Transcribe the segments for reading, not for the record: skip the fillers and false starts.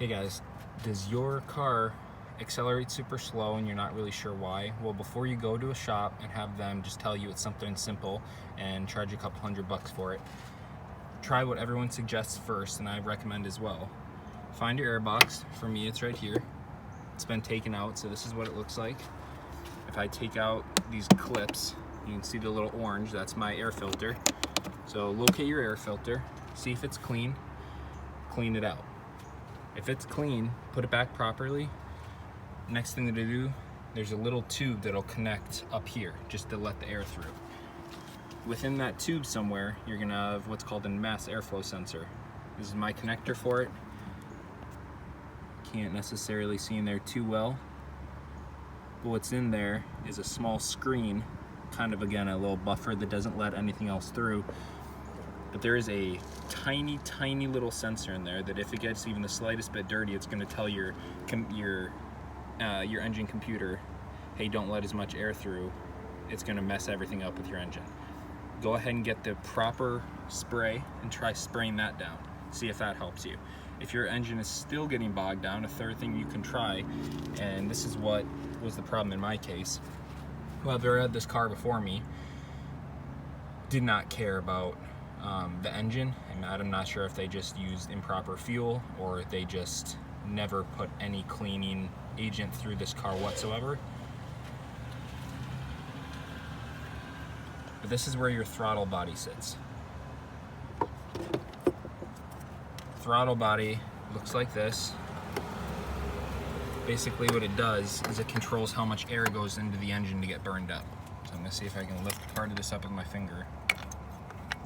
Hey guys, does your car accelerate super slow and you're not really sure why? Well, before you go to a shop and have them just tell you it's something simple and charge you a couple $100 for it, try what everyone suggests first, and I recommend as well. Find your air box. For me, it's right here. It's been taken out, so this is what it looks like. If I take out these clips, you can see the little orange, that's my air filter. So locate your air filter, see if it's clean, clean it out. If it's clean, put it back properly. Next thing to do, there's a little tube that'll connect up here just to let the air through. Within that tube somewhere, you're gonna have what's called a mass airflow sensor. This is my connector for it. Can't necessarily see in there too well. But what's in there is a small screen, kind of again a little buffer that doesn't let anything else through. But there is a tiny, tiny little sensor in there that if it gets even the slightest bit dirty, it's going to tell your engine computer, hey, don't let as much air through. It's going to mess everything up with your engine. Go ahead and get the proper spray and try spraying that down. See if that helps you. If your engine is still getting bogged down, a third thing you can try, and this is what was the problem in my case. Whoever had this car before me did not care about the engine, and I'm not sure if they just used improper fuel or if they just never put any cleaning agent through this car whatsoever. But this is where your throttle body sits. Throttle body looks like this. Basically what it does is it controls how much air goes into the engine to get burned up. So I'm going to see if I can lift part of this up with my finger.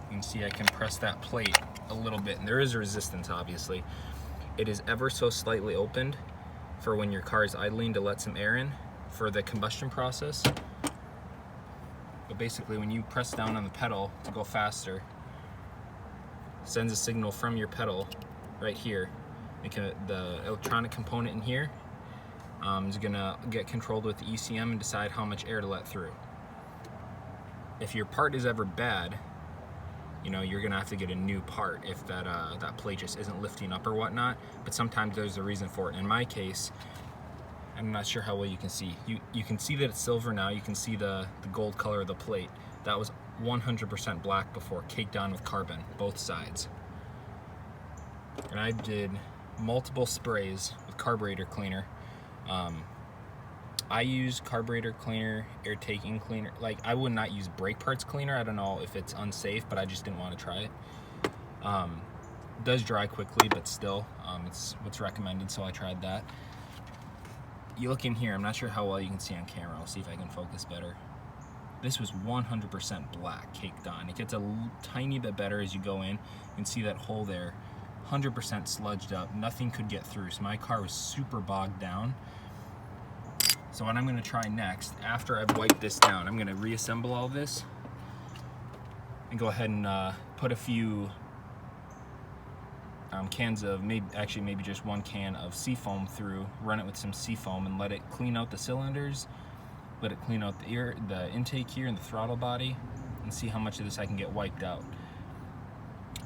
You can see I can press that plate a little bit, and there is resistance obviously. It is ever so slightly opened for when your car is idling to let some air in for the combustion process. But basically when you press down on the pedal to go faster, it sends a signal from your pedal right here. The electronic component in here is gonna get controlled with the ECM and decide how much air to let through. If your part is ever bad, you know, you're gonna have to get a new part if that plate just isn't lifting up or whatnot. But sometimes there's a reason for it. In my case, I'm not sure how well you can see. You can see that it's silver now. You can see the gold color of the plate. That was 100% black before, caked on with carbon, both sides. And I did multiple sprays with carburetor cleaner. I use carburetor cleaner, air taking cleaner. Like, I would not use brake parts cleaner. I don't know if it's unsafe, but I just didn't want to try it. It does dry quickly, but still, it's what's recommended, so I tried that. You look in here, I'm not sure how well you can see on camera. I'll see if I can focus better. This was 100% black, caked on. It gets a tiny bit better as you go in. You can see that hole there, 100% sludged up. Nothing could get through, so my car was super bogged down. So what I'm going to try next, after I've wiped this down, I'm going to reassemble all this and go ahead and put a few cans of, maybe just one can of seafoam through, run it with some seafoam and let it clean out the cylinders, let it clean out the intake here and the throttle body, and see how much of this I can get wiped out.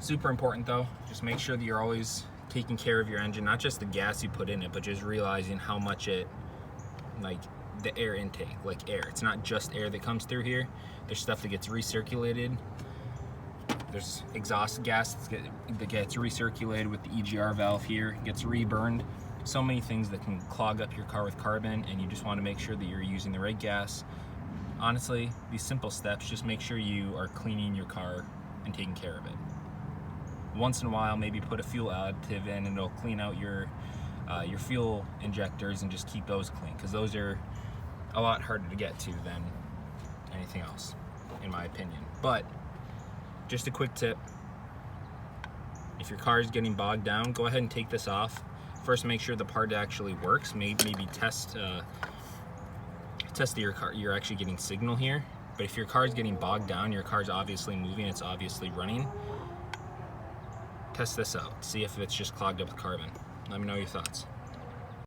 Super important though, just make sure that you're always taking care of your engine, not just the gas you put in it, but just realizing how much like the air intake, like air. It's not just air that comes through here. There's stuff that gets recirculated. There's exhaust gas that gets recirculated with the EGR valve here, gets reburned. So many things that can clog up your car with carbon, and you just want to make sure that you're using the right gas. Honestly, these simple steps, just make sure you are cleaning your car and taking care of it. Once in a while, maybe put a fuel additive in and it'll clean out your fuel injectors and just keep those clean, because those are a lot harder to get to than anything else, in my opinion. But just a quick tip, if your car is getting bogged down, go ahead and take this off. First, make sure the part actually works. Maybe test that you're actually getting signal here. But if your car is getting bogged down, your car's obviously moving, it's obviously running, test this out. See if it's just clogged up with carbon. Let me know your thoughts.